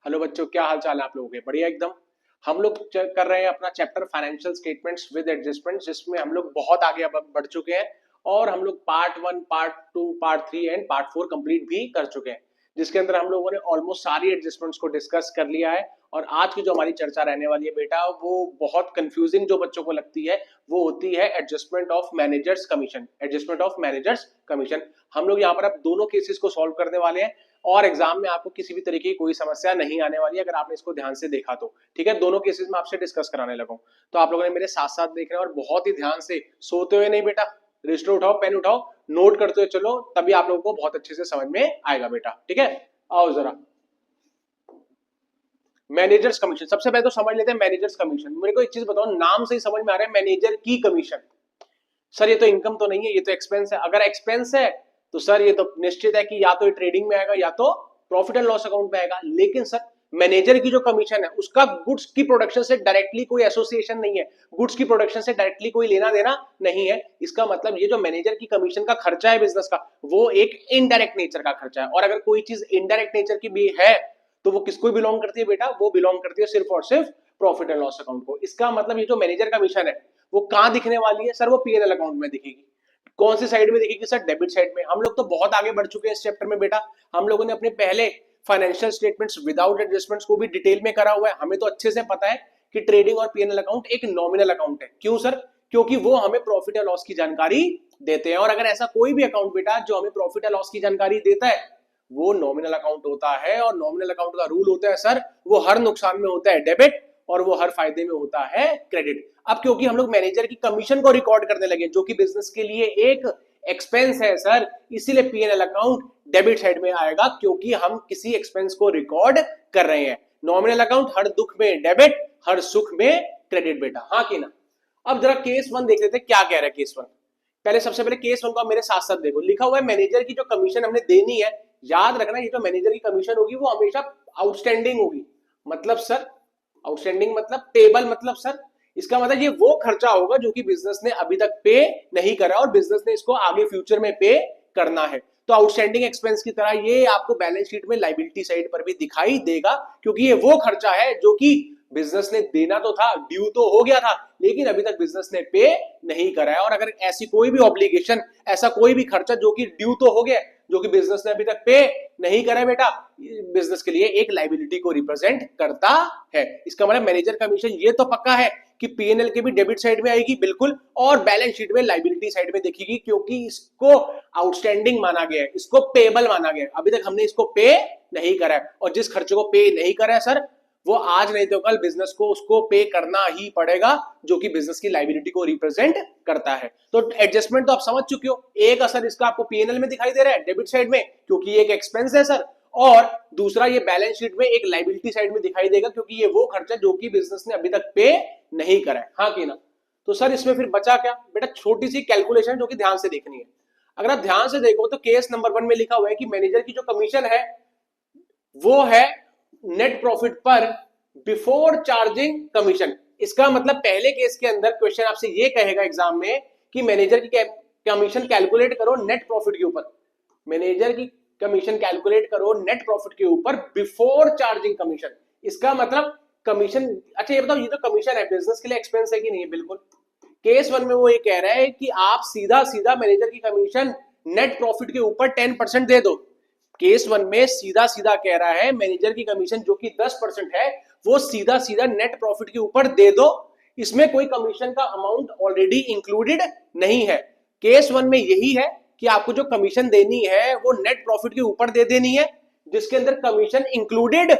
Hello बच्चों, क्या हाल चाल है आप लोगों के? बढ़िया एकदम। हम लोग कर रहे हैं अपना chapter financial statements with adjustment, जिसमें हम लोग बहुत आगे अब बढ़ चुके हैं और हम लोग part 1, part 2, part 3 and part 4 complete भी कर चुके हैं, जिसके अंदर हम लोगों ने ऑलमोस्ट सारी एडजस्टमेंट्स को डिस्कस कर लिया है। और आज की जो हमारी चर्चा रहने वाली है बेटा, वो बहुत कंफ्यूजिंग जो बच्चों को लगती है वो होती है adjustment of managers commission. Adjustment of managers commission हम लोग यहाँ पर अब दोनों केसेस को सॉल्व करने वाले हैं और एग्जाम में आपको किसी भी तरीके की कोई समस्या नहीं आने वाली है अगर आपने इसको ध्यान से देखा तो। ठीक है, दोनों केसेस में आपसे डिस्कस कराने लगा हूं, तो आप लोगों ने मेरे साथ साथ देख रहे हैं और बहुत ही ध्यान से, सोते हुए नहीं बेटा। रजिस्टर उठाओ, पेन उठाओ, नोट करते हुए चलो, तभी आप लोगों को बहुत अच्छे से समझ में आएगा बेटा। ठीक है, आओ जरा मैनेजर्स कमीशन सबसे पहले तो समझ लेते हैं। मैनेजर्स कमीशन, मेरे को एक चीज बताओ, नाम से ही समझ में आ रहा है मैनेजर की कमीशन। सर ये तो इनकम तो नहीं है, ये तो एक्सपेंस है। अगर एक्सपेंस है तो सर ये तो निश्चित है कि या तो ट्रेडिंग में आएगा या तो प्रॉफिट एंड लॉस अकाउंट में आएगा। लेकिन सर मैनेजर की जो कमीशन है उसका गुड्स की प्रोडक्शन से डायरेक्टली कोई एसोसिएशन नहीं है, गुड्स की प्रोडक्शन से डायरेक्टली कोई लेना देना नहीं है। इसका मतलब ये जो मैनेजर की कमीशन का खर्चा है बिजनेस का, वो एक इनडायरेक्ट नेचर का खर्चा है। और अगर कोई चीज इनडायरेक्ट नेचर की भी है तो वो किसको बिलोंग करती है बेटा? वो बिलोंग करती है सिर्फ और सिर्फ प्रॉफिट एंड लॉस अकाउंट को। इसका मतलब ये जो मैनेजर कमीशन है वो कहां दिखने वाली है? सर वो पीएनएल अकाउंट में दिखेगी। कौन सी साइड में दिखेगी? सर डेबिट साइड में। हम लोग तो बहुत आगे बढ़ चुके हैं इस चैप्टर में बेटा। हम लोगों ने अपने पहले फाइनेंशियल स्टेटमेंट्स विदाउट एडजस्टमेंट्स को भी डिटेल में करा हुआ है। हमें तो अच्छे से पता है कि ट्रेडिंग और पीएनएल अकाउंट एक नॉमिनल अकाउंट है। क्यों सर? क्योंकि वो हमें प्रॉफिट या लॉस की जानकारी देते हैं। और अगर ऐसा कोई भी अकाउंट बेटा जो हमें प्रॉफिट या लॉस की जानकारी देता है वो नॉमिनल अकाउंट होता है। और नॉमिनल अकाउंट का रूल होता है सर, वो हर नुकसान में होता है डेबिट और वो हर फायदे में होता है क्रेडिट। अब क्योंकि हम लोग मैनेजर की कमीशन को रिकॉर्ड करने लगे जो कि बिजनेस के लिए एक एक्सपेंस है सर, इसीलिए पीएनएल अकाउंट डेबिट साइड में आएगा, क्योंकि हम किसी एक्सपेंस को रिकॉर्ड कर रहे हैं। नॉमिनल अकाउंट हर दुख में डेबिट, हर सुख में क्रेडिट बेटा, हाँ कि ना? अब जरा केस 1 देख लेते हैं क्या कह रहा है केस 1। पहले सबसे पहले केस 1 को मेरे साथ साथ देखो। लिखा हुआ है मैनेजर की जो कमीशन हमने देनी है, याद रखना ये जो मैनेजर की कमीशन होगी वो हमेशा आउटस्टैंडिंग होगी। मतलब सर आउटस्टैंडिंग मतलब पेबल, मतलब सर इसका मतलब ये वो खर्चा होगा जो कि बिजनेस ने अभी तक पे नहीं करा और बिजनेस ने इसको आगे फ्यूचर में पे करना है। तो आउटस्टैंडिंग एक्सपेंस की तरह ये आपको बैलेंस शीट में लायबिलिटी साइड पर भी दिखाई देगा, क्योंकि ये वो खर्चा है जो कि बिजनेस ने देना तो था, ड्यू तो हो गया था, लेकिन अभी तक बिजनेस ने पे नहीं करा है। और अगर ऐसी कोई भी ऑब्लिगेशन, ऐसा कोई भी खर्चा जो कि ड्यू तो हो गया, जो कि बिजनेस ने अभी तक पे नहीं करा है बेटा, बिजनेस के लिए एक लायबिलिटी को रिप्रेजेंट करता है। इसका मतलब मैनेजर कमीशन ये तो पक्का है कि पीएनएल के भी डेबिट साइड में आएगी बिल्कुल, और बैलेंस शीट में लायबिलिटी साइड में दिखेगी, क्योंकि इसको आउटस्टैंडिंग माना गया है, इसको पेबल माना गया है। अभी तक हमने इसको पे नहीं करा है, और जिस खर्चे को पे नहीं करा है सर, वो आज नहीं तो कल बिजनेस को उसको पे करना ही पड़ेगा, जो कि बिजनेस की लायबिलिटी को रिप्रेजेंट करता है। तो एडजस्टमेंट तो आप समझ चुके हो। एक असर इसका आपको पीएनएल में दिखाई दे रहा है डेबिट साइड में, क्योंकि ये एक एक्सपेंस है सर, और दूसरा ये बैलेंस शीट में एक लायबिलिटी साइड में दिखाई देगा, क्योंकि ये वो खर्चा जो कि बिजनेस ने अभी तक पे नहीं करा है, हाँ कि ना? तो सर इसमें फिर बचा क्या बेटा? छोटी सी कैलकुलेशन जो कि ध्यान से देखनी है। अगर आप ध्यान से देखो तो केस नंबर 1 में लिखा हुआ है कि मैनेजर की जो कमीशन है वो है नेट प्रॉफिट पर बिफोर चार्जिंग कमीशन। इसका मतलब पहले केस के अंदर क्वेश्चन आपसे ये कहेगा एग्जाम में कि मैनेजर की कमीशन कैलकुलेट करो नेट प्रॉफिट के ऊपर। मैनेजर की कमीशन कैलकुलेट करो नेट प्रॉफिट के ऊपर बिफोर चार्जिंग कमीशन। इसका मतलब कमीशन, अच्छा ये बताओ, ये तो कमीशन है, बिजनेस के लिए एक्सपेंस है कि नहीं? बिल्कुल। केस 1 में वो ये कह रहा है कि आप सीधा सीधा मैनेजर की कमीशन नेट प्रॉफिट के ऊपर 10% दे दो। केस 1 में सीधा सीधा कह रहा है मैनेजर की कमीशन जो कि 10% है वो सीधा सीधा नेट प्रॉफिट के ऊपर दे दो, इसमें कोई कमीशन का अमाउंट ऑलरेडी इंक्लूडेड नहीं है। केस 1 में यही है कि आपको जो कमीशन देनी है वो नेट प्रॉफिट के ऊपर दे देनी है, जिसके अंदर कमीशन इंक्लूडेड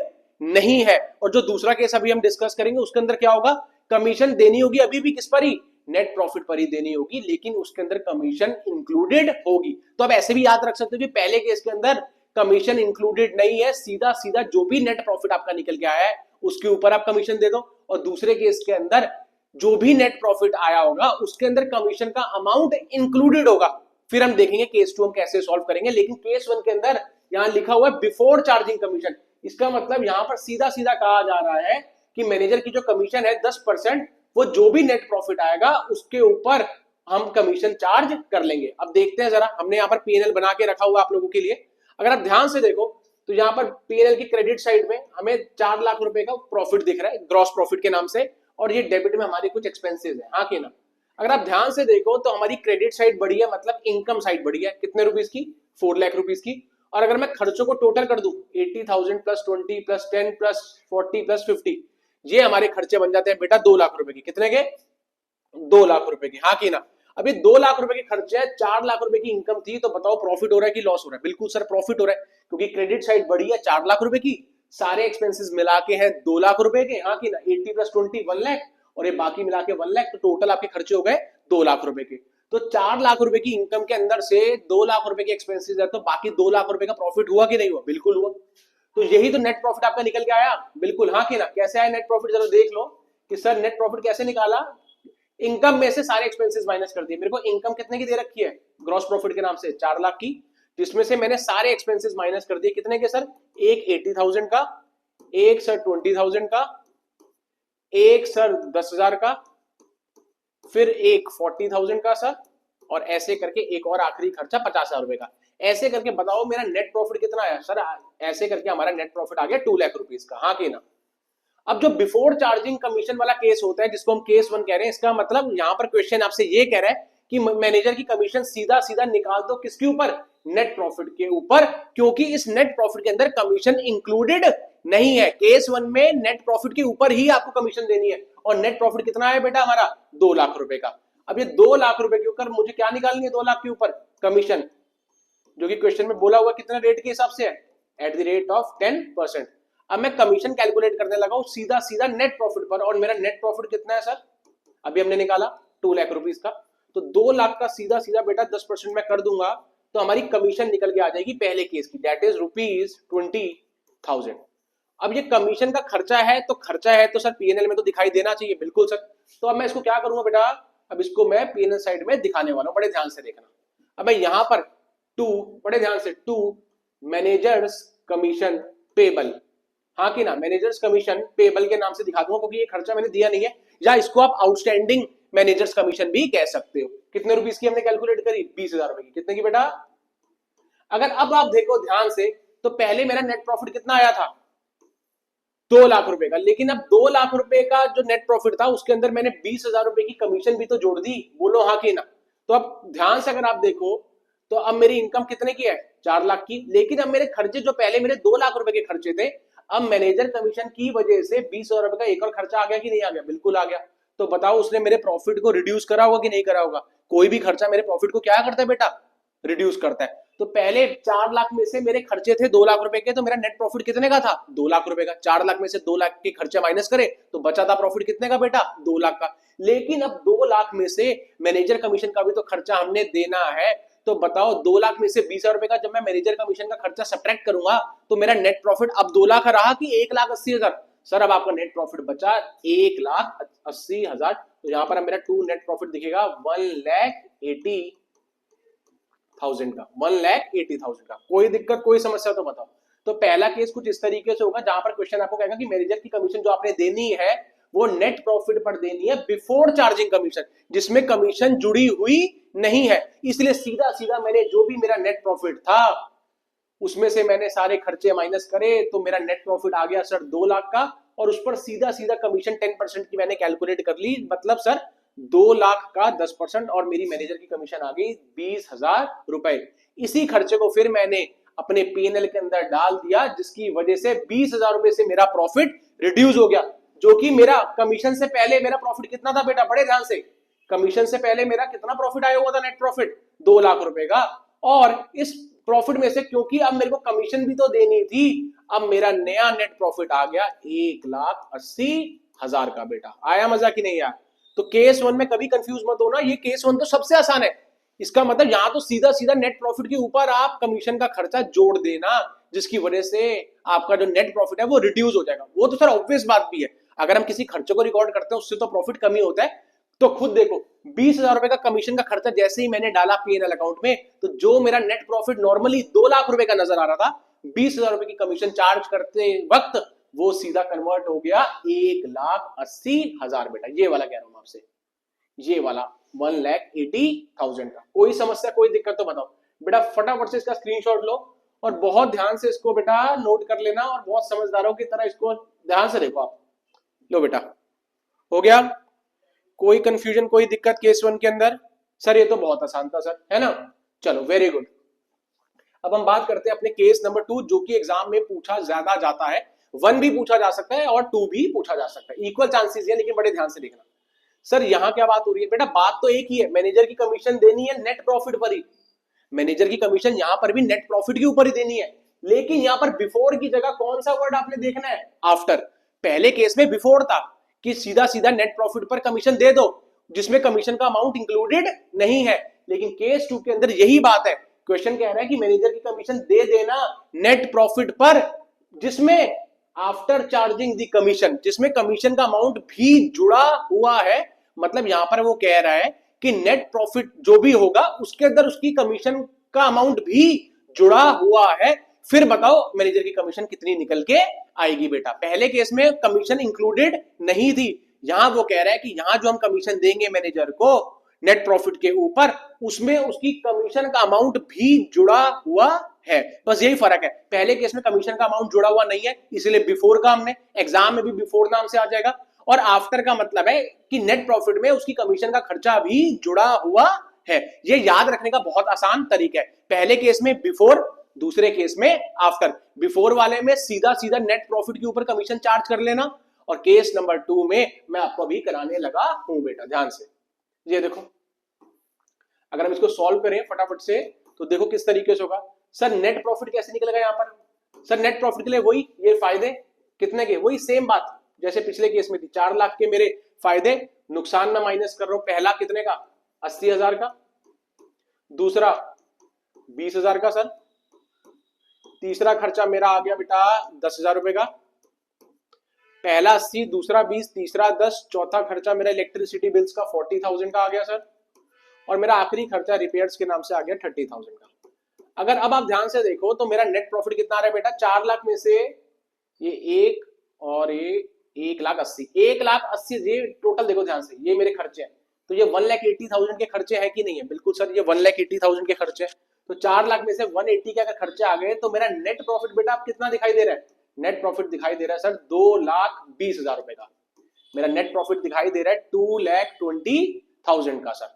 नहीं है। और जो दूसरा केस अभी हम डिस्कस करेंगे उसके अंदर क्या होगा? कमीशन देनी होगी अभी भी किस पर ही? नेट प्रॉफिट पर ही देनी होगी, लेकिन उसके अंदर कमीशन इंक्लूडेड होगी। तो आप ऐसे भी याद रख सकते हो कि पहले केस के अंदर कमीशन इंक्लूडेड नहीं है, सीधा सीधा जो भी नेट प्रॉफिट आपका निकल के आया है उसके ऊपर आप कमीशन दे दो। और दूसरे केस के अंदर जो भी नेट प्रॉफिट आया होगा उसके अंदर कमीशन का अमाउंट इंक्लूडेड होगा। फिर हम देखेंगे केस 2 हम कैसे सॉल्व करेंगे। लेकिन केस 1 के अंदर यहां लिखा हुआ है बिफोर चार्जिंग कमीशन। इसका मतलब यहां पर सीधा सीधा कहा जा रहा है कि मैनेजर की जो कमीशन है 10%, वो जो भी नेट प्रॉफिट आएगा उसके ऊपर हम कमीशन चार्ज कर लेंगे। अब देखते हैं जरा, हमने यहाँ पर पीएनएल बना के रखा हुआ आप लोगों के लिए। अगर आप ध्यान से देखो तो यहाँ पर पीएनएल की क्रेडिट साइड में हमें 4 लाख रुपए का प्रॉफिट दिख रहा है ग्रॉस प्रॉफिट के नाम से, और ये डेबिट में हमारी कुछ एक्सपेंसेस है, हाँ कि ना। अगर आप ध्यान से देखो तो हमारी क्रेडिट साइड बढ़ी है, मतलब इनकम साइड बढ़ी है, कितने रुपीस की, 4 लाख रुपीस की। और अगर मैं खर्चों को टोटल कर दूं 80,000 प्लस 20 प्लस 10 प्लस 40 प्लस 50, ये हमारे खर्चे बन जाते हैं बेटा 2 लाख रुपए के। कितने के? 2 लाख रुपए की, हाँ कि ना। अब ये 2 लाख रुपए के खर्चे है, 4 लाख रुपए की इनकम थी, तो बताओ प्रॉफिट हो रहा है कि लॉस हो रहा है? बिल्कुल सर प्रॉफिट हो रहा है, क्योंकि क्रेडिट साइड बढ़ी है 4 लाख रुपए की, सारे एक्सपेंसेस मिला के हैं 2 लाख रुपए के, हाँ कि ना। 80 प्लस 20 1 लाख, और ये बाकी मिला के 1 लाख, तो टोटल आपके खर्चे हो गए 2 लाख रुपए के। तो 4 लाख रुपए की इनकम के अंदर से 2 लाख रुपए के एक्सपेंसेस है, तो बाकी 2 लाख रुपए का प्रॉफिट हुआ कि नहीं हुआ? बिल्कुल हुआ। तो यही तो नेट प्रॉफिट आपका निकल के आया, बिल्कुल, हाँ कि ना। कैसे आया नेट प्रॉफिट, जरा देख लो कि सर नेट प्रॉफिट कैसे निकाला। इनकम में से सारे एक्सपेंसेस माइनस कर दिए। मेरे को इनकम कितने की दे रखी है ग्रॉस प्रॉफिट के नाम से? 4 लाख की, जिसमें से मैंने सारे एक्सपेंसेस माइनस कर दिए। कितने के सर? एक 80,000 का, एक सर 20,000 का, एक सर 10,000 का, फिर एक 40,000 का सर, और ऐसे करके एक और आखिरी खर्चा 50,000 रुपए का। ऐसे करके बताओ मेरा नेट प्रॉफिट कितना आया सर? ऐसे करके हमारा नेट प्रॉफिट आ गया 2 लाख रुपीस का, हाँ कि ना। अब जो बिफोर चार्जिंग कमीशन वाला केस होता है, जिसको हम केस 1 कह रहे हैं, इसका मतलब यहां पर क्वेश्चन आपसे ये कह रहा है कि मैनेजर की कमीशन सीधा सीधा निकाल दो किसके ऊपर? नेट प्रॉफिट के ऊपर, क्योंकि इस नेट प्रॉफिट के अंदर कमीशन इंक्लूडेड नहीं है। केस 1 में नेट प्रॉफिट के ऊपर ही आपको कमीशन देनी है, और नेट प्रॉफिट कितना है बेटा हमारा? 2 लाख रुपए का। अब ये 2 लाख रुपए के ऊपर मुझे क्या निकालनी है? 2 लाख के ऊपर कमीशन, जो कि क्वेश्चन में बोला हुआ कितना रेट के हिसाब से है? At the rate of 10%। अब मैं कमीशन कैलकुलेट करने लगा हूं सीधा सीधा नेट प्रॉफिट पर, और मेरा नेट प्रॉफिट कितना है सर? अभी हमने निकाला 2 लाख रुपीस का, तो 2 लाख का सीधा सीधा बेटा 10% मैं कर दूंगा, तो हमारी कमीशन निकल के आ जाएगी पहले केस की, दैट इज ₹20,000। अब ये कमीशन का खर्चा है, तो खर्चा है तो सर पीएनएल में तो दिखाई देना चाहिए, बिल्कुल सर। तो अब मैं इसको क्या करूंगा बेटा? अब इसको मैं पीएनएल साइड में दिखाने वाला हूं, बड़े ध्यान से देखना। अब मैं यहां पर 2, बड़े ध्यान से, 2 मैनेजर्स कमीशन पेबल, हाँ कि ना, मैनेजर्स कमीशन पेबल के नाम से दिखा दूंगा, क्योंकि ये खर्चा मैंने दिया नहीं है। या इसको आप आउटस्टैंडिंग मैनेजर्स कमीशन भी कह सकते हो। कितने रुपीस की हमने कैलकुलेट करी? 20,000 रुपए की। कितने की बेटा? अगर अब आप देखो ध्यान से, तो पहले मेरा नेट प्रॉफिट कितना आया था? 2 लाख रुपए का। लेकिन अब 2 लाख रुपए का जो नेट प्रॉफिट था, उसके अंदर मैंने 20,000 रुपए की कमीशन भी तो जोड़ दी, बोलो हाँ कि ना। तो अब ध्यान से अगर आप देखो, तो अब मेरी इनकम कितने की है? 4 लाख की। लेकिन अब मेरे खर्चे जो पहले मेरे 2 लाख रुपए के खर्चे थे, अब मैनेजर कमीशन की वजह से 20,000 रुपए का एक और खर्चा आ गया कि नहीं आ गया? बिल्कुल आ गया। तो बताओ उसने मेरे प्रॉफिट को रिड्यूस करा होगा कि नहीं करा होगा? कोई भी खर्चा मेरे प्रॉफिट को क्या करता है बेटा? रिड्यूस करता है। तो पहले 4 लाख में से मेरे खर्चे थे 2 लाख रुपए के, तो मेरा नेट प्रॉफिट कितने का था? 2 लाख रुपए का। 4 लाख में से 2 लाख के खर्चे माइनस करे तो बचा था प्रॉफिट कितने का बेटा? 2 लाख का। लेकिन अब 2 लाख में से मैनेजर कमीशन का भी तो खर्चा हमने देना है, तो बताओ 2 लाख में से 20,000 रुपए का जब मैं मैनेजर कमीशन का खर्चा सब्ट्रैक्ट करूंगा, तो मेरा नेट प्रॉफिट अब 2 लाख रहा कि 1,80,000? सर अब आपका नेट प्रॉफिट बचा 1,80,000। तो यहां पर अब मेरा टू नेट प्रॉफिट दिखेगा 1,80,000 का, 1,80,000 का। कोई दिक्कत, कोई समस्या तो बताओ। तो पहला केस कुछ इस तरीके से होगा, जहां पर क्वेश्चन आपको कहेगा कि मैनेजर की कमीशन जो आपने देनी है वो नेट प्रॉफिट पर देनी है बिफोर चार्जिंग कमीशन, जिसमें कमीशन जुड़ी हुई नहीं है। इसलिए सीधा सीधा मैंने जो भी मेरा नेट प्रॉफिट था उसमें से मैंने सारे खर्चे माइनस करे, तो मेरा नेट प्रॉफिट आ गया सर 2 लाख का, और उस पर सीधा सीधा कमीशन 10% की मैंने कैलकुलेट कर ली, मतलब सर 2 लाख का 10%, और मेरी मैनेजर की कमीशन आ गई 20,000 रुपए। इसी खर्चे को फिर मैंने अपने पीएनएल के अंदर डाल दिया, जिसकी वजह से 20,000 रुपए से मेरा प्रॉफिट रिड्यूस हो गया, जो कि मेरा कमीशन से पहले मेरा प्रॉफिट कितना था बेटा? बड़े ध्यान से, कमीशन से पहले मेरा कितना प्रॉफिट आया हुआ था? नेट प्रॉफिट 2 लाख रुपए का। और इस प्रॉफिट में से, क्योंकि अब मेरे को कमीशन भी तो देनी थी, अब मेरा नया नेट प्रॉफिट आ गया 1,80,000 का। बेटा आया मजा कि नहीं आया? तो केस 1 में कभी कंफ्यूज मत होना, ये केस 1 तो सबसे आसान है। इसका मतलब यहां तो सीधा सीधा नेट प्रॉफिट के ऊपर आप कमीशन का खर्चा जोड़ देना, जिसकी वजह से आपका जो नेट प्रॉफिट है वो रिड्यूस हो जाएगा। वो तो सर ऑब्वियस बात भी है, अगर हम किसी खर्चे को रिकॉर्ड करते हैं उससे तो प्रॉफिट कम ही होता है। तो खुद देखो, 20,000 रुपए का कमीशन का खर्चा जैसे ही मैंने डाला पीएनएल अकाउंट में, तो जो मेरा नेट प्रॉफिट नॉर्मली 2 लाख रुपए का नजर आ रहा था, 20,000 रुपए की कमीशन चार्ज करते वक्त वो सीधा कन्वर्ट हो गया 1,80,000। बेटा ये वाला कह रहा हूं आपसे, ये वाला 1,80,000 का। कोई समस्या, कोई दिक्कत तो बताओ बेटा, फटाफट से इसका स्क्रीनशॉट लो और बहुत ध्यान से इसको बेटा नोट कर लेना और बहुत समझदारों की तरह इसको ध्यान से देखो आप। लो बेटा, हो गया? कोई कंफ्यूजन, कोई दिक्कत केस 1 के अंदर? सर ये तो बहुत आसान था सर, है ना? चलो वेरी गुड। अब हम बात करते हैं अपने केस नंबर 2, जो कि एग्जाम में पूछा ज्यादा जाता है। 1 भी पूछा जा सकता है और 2 भी पूछा जा सकता है, इक्वल चांसेस है, लेकिन बड़े ध्यान से देखना। सर यहाँ क्या बात हो रही है बेटा? बात तो एक ही है, मैनेजर की कमीशन देनी है नेट प्रॉफिट पर ही। मैनेजर की कमीशन यहां पर भी नेट प्रॉफिट के ऊपर ही देनी है, लेकिन यहां पर बिफोर की जगह कौन सा वर्ड आपने देखना है? आफ्टर। पहले केस में बिफोर था कि सीधा सीधा नेट प्रॉफिट पर कमीशन दे दो, जिसमें कमीशन का अमाउंट इंक्लूडेड नहीं है। लेकिन केस 2 के अंदर यही बात है, क्वेश्चन कह रहा है कि मैनेजर की कमीशन दे देना नेट प्रॉफिट पर, जिसमें आफ्टर चार्जिंग दी कमीशन, जिसमें कमीशन का अमाउंट भी जुड़ा हुआ है। मतलब यहां पर वो कह रहा है कि नेट प्रॉफिट जो भी होगा उसके अंदर उसकी कमीशन का अमाउंट भी जुड़ा हुआ है। फिर बताओ मैनेजर की कमीशन कितनी निकल के आएगी बेटा? पहले केस में कमीशन इंक्लूडेड नहीं थी, यहां वो कह रहा है कि यहां जो हम कमीशन देंगे मैनेजर को नेट प्रॉफिट के ऊपर, उसमें उसकी कमीशन का अमाउंट भी जुड़ा हुआ है। बस यही फर्क है, पहले केस में कमीशन का अमाउंट जुड़ा हुआ नहीं है, इसलिए बिफोर का हमने एग्जाम में भी बिफोर नाम से आ जाएगा, और आफ्टर का मतलब है कि नेट प्रॉफिट में उसकी कमीशन का खर्चा भी जुड़ा हुआ है। ये याद रखने का बहुत आसान तरीका है, पहले केस में बिफोर, दूसरे केस में आफ्टर। बिफोर वाले में सीधा सीधा नेट प्रॉफिट के ऊपर कमीशन चार्ज कर लेना, और केस नंबर 2 में मैं आपको अभी कराने लगा हूं बेटा, ध्यान से। ये देखो, अगर हम इसको सॉल्व करें फटाफट से तो देखो किस तरीके से होगा। सर नेट प्रॉफिट कैसे निकलेगा यहाँ पर? सर नेट प्रॉफिट के लिए वही ये फायदे कितने के, वही सेम बात जैसे पिछले केस में थी। 4 लाख के मेरे फायदे, नुकसान में माइनस कर रहा हूं। पहला कितने का? 80,000 का। दूसरा 20,000 का सर। तीसरा खर्चा मेरा आ गया बेटा 10,000 रुपए का। पहला 80, दूसरा 20, तीसरा 10, चौथा खर्चा मेरा इलेक्ट्रिसिटी बिल्स का 40,000 का आ गया सर, और मेरा आखिरी खर्चा रिपेयर्स के नाम से आ गया 30,000 का। अगर अब आप ध्यान से देखो तो मेरा नेट प्रॉफिट कितना आ रहा है बेटा? 4 लाख में से ये 1 और ये 1,80,000, 1,80,000, ये टोटल देखो ध्यान से, ये मेरे खर्चे हैं। तो ये 1,80,000 के खर्चे हैं कि नहीं है? बिल्कुल सर, ये 1,80,000 के खर्चे हैं। तो 4 लाख में से 180 के अगर खर्चे आ गए तो मेरा नेट प्रॉफिट बेटा आप कितना दिखाई दे रहा है? नेट प्रॉफिट दिखाई दे रहा है सर 2,20,000 रुपए का। मेरा नेट प्रॉफिट दिखाई दे रहा है 2,20,000 का सर।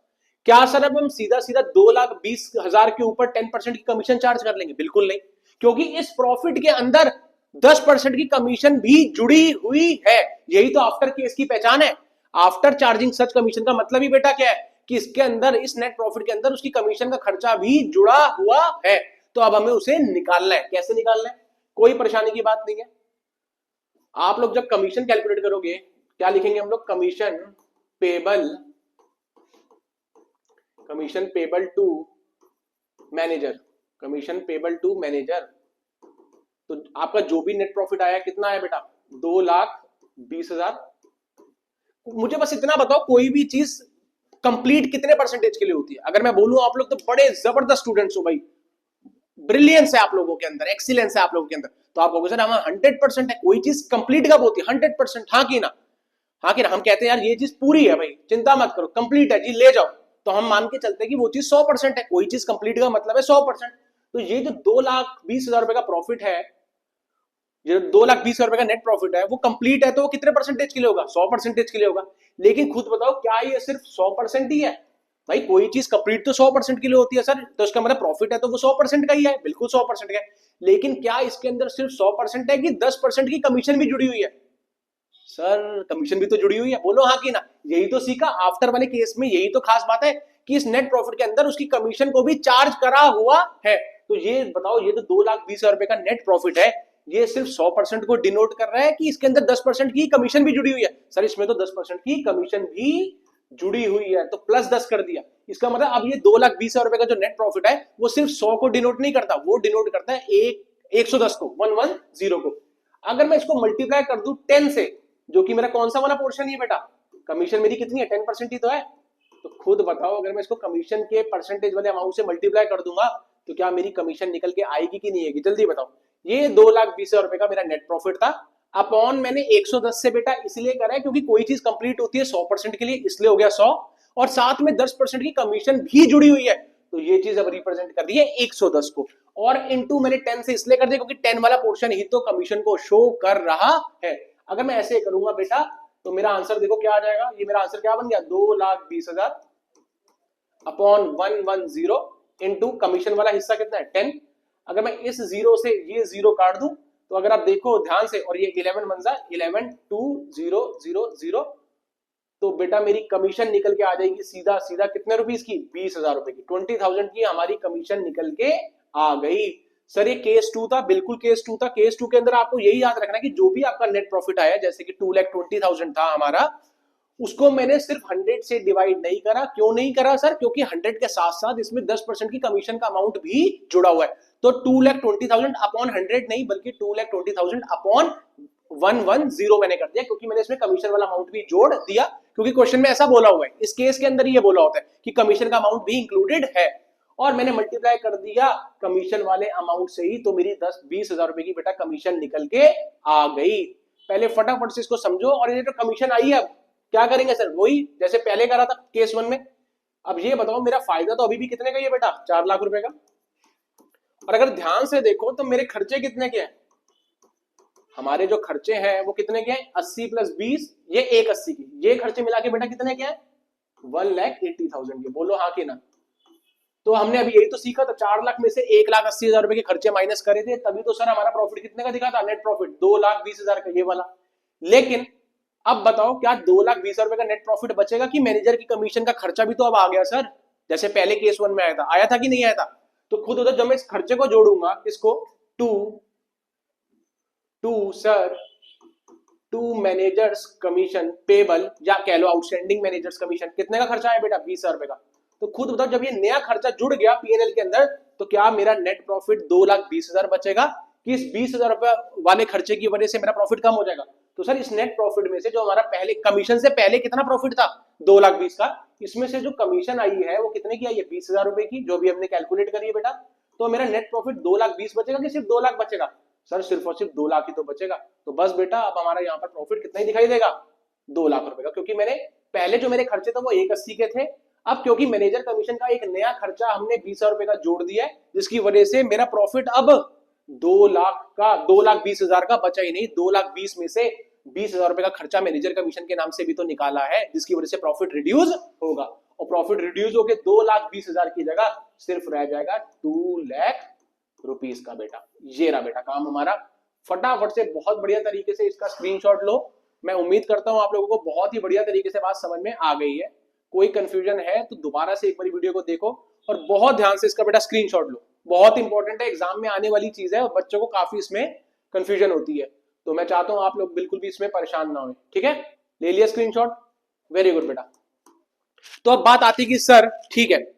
क्या सर अब हम सीधा सीधा 2,20,000 के ऊपर 10% की कमीशन चार्ज कर लेंगे? बिल्कुल नहीं, क्योंकि इस प्रॉफिट के अंदर 10% की कमीशन भी जुड़ी हुई है। यही तो आफ्टर केस की पहचान है। आफ्टर चार्जिंग सच कमीशन का मतलब ही बेटा क्या है कि इसके अंदर, इस नेट प्रॉफिट के अंदर उसकी कमीशन का खर्चा भी जुड़ा हुआ है। तो अब हमें उसे निकालना है। कैसे निकालना है? कोई परेशानी की बात नहीं है। आप लोग जब कमीशन कैलकुलेट करोगे क्या लिखेंगे हम लोग? Commission payable to manager, commission payable to manager. तो आपका जो भी नेट प्रॉफिट आया कितना है बेटा? 2,20,000। मुझे बस इतना बताओ, कोई भी चीज कंप्लीट कितने परसेंटेज के लिए होती है? अगर मैं बोलूं आप लोग तो बड़े जबरदस्त स्टूडेंट्स हो भाई, ब्रिलियंस है आप लोगों के अंदर, एक्सीलेंस है आप लोगों के अंदर, तो आप कहोगे सर हमें 100% है। कोई चीज कंप्लीट कब होती है? 100%। हाँ कि ना? हाँ कि ना? हम कहते हैं यार ये चीज पूरी है भाई, चिंता मत करो, कंप्लीट है जी, ले जाओ, तो हम मान के चलते हैं कि वो चीज 100% है। कोई चीज कंप्लीट का मतलब है 100%। तो ये जो 2,20,000 रुपए का प्रॉफिट है, जो 2,20,000 रुपए का नेट प्रॉफिट है, वो कंप्लीट है, तो वो कितने परसेंटेज के लिए होगा? 100% के लिए होगा। लेकिन खुद बताओ, क्या ये सिर्फ 100% ही है? भाई कोई चीज कंप्लीट तो 100% के लिए होती है सर, तो इसका मतलब प्रॉफिट है तो वो 100% का ही है, बिल्कुल 100% का है। लेकिन क्या इसके अंदर सिर्फ 100% है कि 10% की कमीशन भी जुड़ी हुई है? सर कमीशन भी तो जुड़ी हुई है, बोलो हाँ कि ना? यही तो सीखा आफ्टर वाले केस में, यही तो खास बात है कि इस नेट प्रॉफिट के अंदर उसकी कमीशन को भी चार्ज करा हुआ है। तो ये बताओ, ये तो 2,20,000 रुपए का नेट प्रॉफिट है, ये सिर्फ 100% को डिनोट कर रहा है कि इसके अंदर 10% की कमीशन भी जुड़ी हुई है? सर इसमें तो 10% की कमीशन भी जुड़ी हुई है, तो प्लस 10 कर दिया। इसका मतलब अब ये 2,20,000 रुपए का जो नेट प्रॉफिट है वो सिर्फ 100 को डिनोट नहीं करता, वो डिनोट करता है 110 को, 110 को। अगर मैं इसको मल्टीप्लाई कर दूं 10 से, जो कि मेरा कौन सा वाला पोर्शन है बेटा? कमीशन मेरी कितनी है? 10% ही तो है। तो खुद बताओ, अगर मैं इसको कमीशन के परसेंटेज वाले अमाउंट से मल्टीप्लाई कर दूंगा तो क्या मेरी कमीशन निकल के आएगी कि नहीं आएगी? जल्दी बताओ। ये 2,20,000 रुपए का मेरा नेट प्रॉफिट था, अपॉन मैंने 110 से बेटा इसलिए करा है क्योंकि कोई चीज कंप्लीट होती है 100% के लिए, इसलिए हो गया 100, और साथ में 10% की कमीशन भी जुड़ी हुई है, तो ये चीज अब रिप्रेजेंट कर दी है 110 को, और इनटू मैंने 10 से इसलिए कर दिया क्योंकि 10 वाला पोर्शन ही तो कमीशन को शो कर रहा है। अगर मैं ऐसे करूंगा बेटा तो मेरा आंसर देखो क्या आ जाएगा, ये मेरा आंसर क्या बन गया 2,20,000 अपॉन 110 इनटू कमीशन वाला हिस्सा कितना है 10। अगर मैं इस जीरो से ये जीरो काट दूं तो अगर आप देखो ध्यान से, और ये 11 बन जाए 11,20,000, तो बेटा मेरी कमीशन निकल के आ जाएगी सीधा सीधा कितने रुपीस की 20,000 रुपए की, 20,000 की हमारी कमीशन निकल के आ गई। सर ये केस 2 था, बिल्कुल केस 2 था। केस 2 के अंदर आपको यही याद रखना कि जो भी आपका नेट प्रॉफिट आया, जैसे कि 2,20,000 था हमारा, उसको मैंने सिर्फ 100 से डिवाइड नहीं करा। क्यों नहीं करा सर? क्योंकि 100 के साथ साथ इसमें 10% की कमीशन का अमाउंट भी जुड़ा हुआ है। तो 2,20,000 अपॉन 100 नहीं, बल्कि 2,20,000 अपॉन 110 मैंने कर दिया, क्योंकि मैंने इसमें कमीशन वाला अमाउंट भी जोड़ दिया, क्योंकि क्वेश्चन में ऐसा बोला हुआ है, इस केस के अंदर ये बोला होता है कि कमीशन का अमाउंट भी इंक्लूडेड है, और मैंने मल्टीप्लाई कर दिया कमीशन वाले अमाउंट से ही, तो मेरी 20,000 रुपए की बेटा कमीशन निकल के आ गई। पहले फटाफट से इसको समझो, और ये जो कमीशन आई है अब क्या करेंगे सर? वही जैसे पहले करा था केस 1 में। अब ये बताओ मेरा फायदा तो अभी भी कितने का ही है बेटा 4 लाख रुपए का, और अगर ध्यान से देखो तो मेरे खर्चे कितने के हैं, हमारे जो खर्चे हैं वो कितने के हैं 80 + 20, ये 180 की, ये खर्चे मिला के बेटा कितने के हैं 1,80,000 के। बोलो हाँ कि ना? तो हमने अभी यही तो सीखा था, 4 लाख में से 1,80,000 रुपए के खर्चे माइनस करे थे, तभी तो सर हमारा प्रॉफिट कितने का दिखा था, नेट प्रॉफिट 2,20,000 का, ये वाला। लेकिन अब बताओ क्या 2,20,000 रुपए का नेट प्रॉफिट बचेगा कि मैनेजर की कमीशन का खर्चा भी तो अब आ गया सर, जैसे पहले केस 1 में आया था कि नहीं आया था? तो खुद उधर जब मैं इस खर्चे को जोड़ूंगा, इसको टू मैनेजर्स कमीशन पेबल, या कह लो आउटस्टैंडिंग मैनेजर्स कमीशन, कितने का खर्चा है बेटा 20,000 रुपए का। तो खुद बताओ जब ये नया खर्चा जुड़ गया पीएनएल के अंदर, तो क्या मेरा नेट प्रॉफिट 2,20,000 बचेगा कि इस 20,000 रुपए वाले खर्चे की वजह से मेरा प्रॉफिट कम हो जाएगा? तो सर इस नेट प्रॉफिट में से जो हमारा पहले कमीशन से पहले कितना प्रॉफिट था 2,20,000 का, इसमें से जो कमीशन आई है वो कितने की आई है 20,000 रुपए की, जो भी हमने कैलकुलेट करी है बेटा। तो मेरा नेट प्रॉफिट 2,20,000 बचेगा कि सिर्फ 2 लाख बचेगा? सर सिर्फ और सिर्फ 2 लाख ही तो बचेगा। तो बस बेटा अब हमारा यहाँ पर प्रॉफिट कितना ही दिखाई देगा 2 लाख रुपए का, क्योंकि मैंने पहले जो मेरे खर्चे थे वो 180 के थे, अब क्योंकि मैनेजर कमीशन का एक नया खर्चा हमने 20,000 रुपए का जोड़ दिया है, जिसकी वजह से मेरा प्रॉफिट अब 2,20,000 का बचा ही नहीं। 2,20,000 में से 20,000 रुपए का खर्चा मैनेजर कमीशन के नाम से भी तो निकाला है, जिसकी वजह से प्रॉफिट रिड्यूस होगा, और प्रॉफिट रिड्यूस होकर 2,20,000 की जगह सिर्फ रह जाएगा 2 लाख रुपीस का बेटा। ये रहा बेटा काम हमारा। फटाफट से बहुत बढ़िया तरीके से इसका स्क्रीनशॉट लो। मैं उम्मीद करता हूं आप लोगों को बहुत ही बढ़िया तरीके से बात समझ में आ गई है। कोई कंफ्यूजन है तो दोबारा से एक बार वीडियो को देखो और बहुत ध्यान से इसका बेटा स्क्रीनशॉट लो, बहुत इंपॉर्टेंट है, एग्जाम में आने वाली चीज है और बच्चों को काफी इसमें कंफ्यूजन होती है, तो मैं चाहता हूं आप लोग बिल्कुल भी इसमें परेशान ना हो। ठीक है, ले लिया स्क्रीनशॉट, वेरी गुड बेटा। तो अब बात आती कि सर ठीक है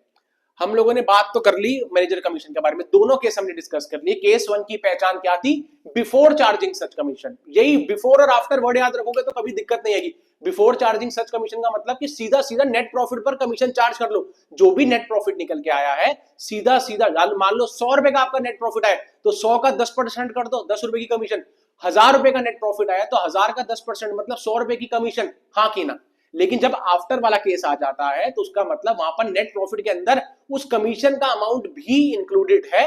हम लोगों ने बात तो कर ली मैनेजर कमीशन के बारे में, दोनों केस हमने डिस्कस कर लिए। केस 1 की पहचान क्या थी, बिफोर चार्जिंग सच कमीशन। यही बिफोर और आफ्टर वर्ड याद रखोगे तो कभी दिक्कत नहीं आएगी। बिफोर चार्जिंग सच कमीशन का मतलब कि सीधा सीधा नेट प्रॉफिट पर कमीशन चार्ज कर लो, जो भी नेट प्रॉफिट निकल के आया है सीधा सीधा मान लो 100 रुपए का आपका नेट प्रॉफिट आया तो 100 का 10% कर दो, 10 रुपए की कमीशन। 1,000 रुपए का नेट प्रॉफिट आया तो 1,000 का 10% मतलब 100 रुपए की कमीशन, हाँ कि ना? लेकिन जब आफ्टर वाला केस आ जाता है तो उसका मतलब वहां पर नेट प्रॉफिट के अंदर उस कमीशन का अमाउंट भी इंक्लूडेड है।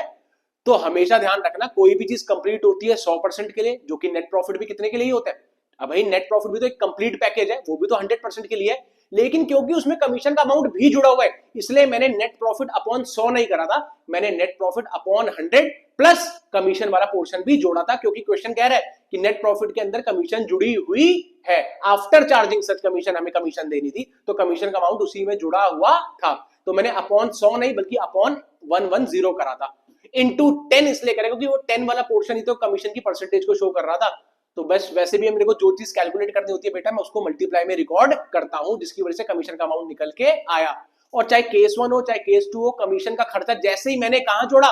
तो हमेशा ध्यान रखना कोई भी चीज कंप्लीट होती है 100% के लिए, जो कि नेट प्रॉफिट भी कितने के लिए होता है। अब भाई नेट प्रॉफिट भी तो एक कंप्लीट पैकेज है, वो भी तो 100% के लिए है, लेकिन क्योंकि उसमें कमीशन का अमाउंट भी जुड़ा हुआ है इसलिए मैंने नेट प्रॉफिट अपॉन 100 नहीं करा था, मैंने net profit upon 100 plus commission वाला पोर्शन भी जोड़ा था, क्योंकि क्वेश्चन कह रहा है कि नेट प्रॉफिट के अंदर कमीशन जुड़ी हुई है। आफ्टर चार्जिंग सच कमीशन हमें कमीशन देनी थी तो कमीशन का अमाउंट उसी में जुड़ा हुआ था, तो मैंने अपॉन 100 नहीं बल्कि अपॉन 110 करा था। इनटू 10 इसलिए करें क्योंकि वो 10 वाला पोर्शन ही तो कमीशन की परसेंटेज को शो कर रहा था। तो बस वैसे भी मेरे को जो चीज कैलकुलेट करनी होती है बेटा मैं उसको मल्टीप्लाई में रिकॉर्ड करता हूं, जिसकी वजह से कमीशन का अमाउंट निकल के आया। और चाहे केस 1 हो चाहे केस 2 हो, कमीशन का खर्चा जैसे ही मैंने कहां जोड़ा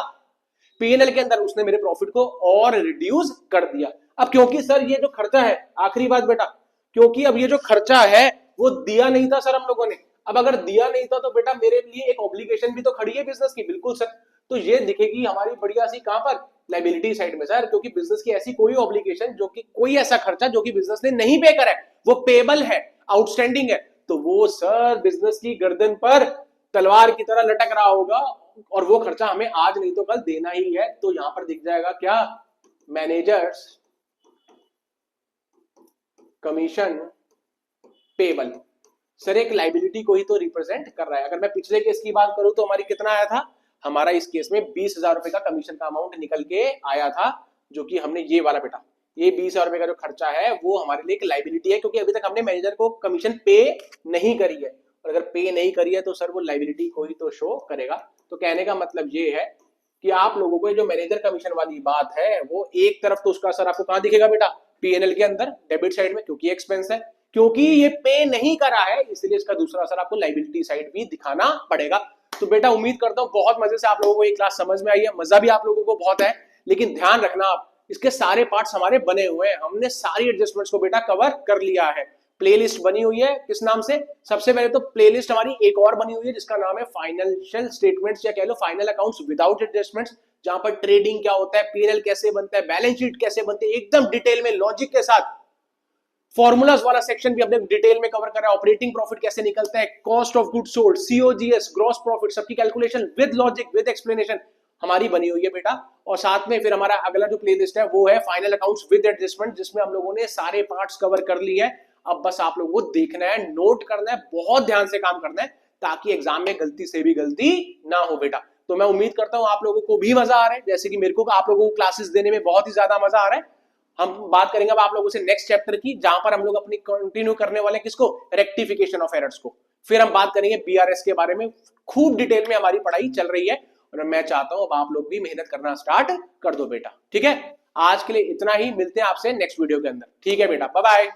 पीएनएल के अंदर, उसने मेरे प्रॉफिट को और रिड्यूस कर दिया। अब क्योंकि सर ये जो खर्चा है, आखिरी बात बेटा, क्योंकि अब ये जो खर्चा है वो दिया नहीं था सर हम लोगों ने, अब अगर दिया नहीं था तो बेटा मेरे लिए एक ऑब्लिगेशन भी तो खड़ी है बिजनेस की। बिल्कुल सर, तो ये दिखेगी हमारी बढ़िया सी कहां पर, लायबिलिटी साइड में सर, क्योंकि बिजनेस की ऐसी कोई ऑब्लिगेशन जो कि कोई ऐसा खर्चा जो कि बिजनेस ने नहीं पे करा है वो पेबल है, आउटस्टैंडिंग है, तो वो सर बिजनेस की गर्दन पर तलवार की तरह लटक रहा होगा और वो खर्चा हमें आज नहीं तो कल देना ही है। तो यहां पर दिख जाएगा क्या, मैनेजर्स कमीशन पेबल। सर एक लाइबिलिटी को ही तो रिप्रेजेंट कर रहा है। अगर मैं पिछले केस की बात करूं तो हमारी कितना आया था, हमारा इस केस में 20,000 रुपए का कमीशन का अमाउंट निकल के आया था, जो कि हमने ये वाला बेटा, ये 20,000 रुपए का जो खर्चा है वो हमारे लिए एक लाइबिलिटी है, क्योंकि अभी तक हमने मैनेजर को कमीशन पे नहीं करी है। और अगर पे नहीं करी है तो सर वो लाइबिलिटी को ही तो शो करेगा। तो कहने का मतलब ये है कि आप लोगों को जो मैनेजर कमीशन वाली बात है वो एक तरफ तो उसका सर आपको कहां दिखेगा बेटा, पीएनएल के अंदर डेबिट साइड में, क्योंकि एक्सपेंस है, क्योंकि ये पे नहीं करा है इसलिए इसका दूसरा असर आपको लाइबिलिटी साइड भी दिखाना पड़ेगा। तो बेटा उम्मीद करता हूं बहुत मजे से आप लोगों को ये क्लास समझ में आई है, मजा भी आप लोगों को बहुत है। लेकिन ध्यान रखना आप, इसके सारे पार्ट्स हमारे बने हुए हैं, हमने सारी एडजस्टमेंट्स को बेटा कवर कर लिया है। प्लेलिस्ट बनी हुई है किस नाम से, सबसे पहले तो प्लेलिस्ट हमारी एक और बनी हुई है जिसका नाम है फाइनेंशियल स्टेटमेंट्स या कह लो फाइनल अकाउंट्स विदाउट एडजस्टमेंट्स, जहां पर ट्रेडिंग क्या होता है, पीएनएल कैसे बनता है, बैलेंस शीट कैसे बनती है, एकदम डिटेल में लॉजिक के साथ। फॉर्मूलाज वाला सेक्शन भी हमने डिटेल में कवर करा है, ऑपरेटिंग प्रॉफिट कैसे निकलता है, cost of good sold, COGS, gross profit, सबकी calculation with logic with explanation हमारी बनी हुई है बेटा। और साथ में फिर हमारा अगला जो प्लेलिस्ट है वो है फाइनल अकाउंट्स विद एडजस्टमेंट, जिसमें हम लोगों ने सारे पार्ट्स कवर कर लिए हैं। अब बस आप लोगों को देखना है, नोट करना है, बहुत ध्यान से काम करना है, ताकि एग्जाम में गलती से भी गलती ना हो बेटा। तो मैं उम्मीद करता हूं आप लोगों को भी मजा आ रहा है, जैसे कि मेरे को आप लोगों को क्लासेस देने में बहुत ही ज्यादा मजा आ रहा है। हम बात करेंगे अब आप लोगों से नेक्स्ट चैप्टर की, जहां पर हम लोग अपनी कंटिन्यू करने वाले हैं किसको, रेक्टिफिकेशन ऑफ एरर्स को। फिर हम बात करेंगे बीआरएस के बारे में, खूब डिटेल में हमारी पढ़ाई चल रही है और मैं चाहता हूं अब आप लोग भी मेहनत करना स्टार्ट कर दो बेटा। ठीक है, आज के लिए इतना ही, मिलते हैं आपसे नेक्स्ट वीडियो के अंदर। ठीक है बेटा, बाय बाय।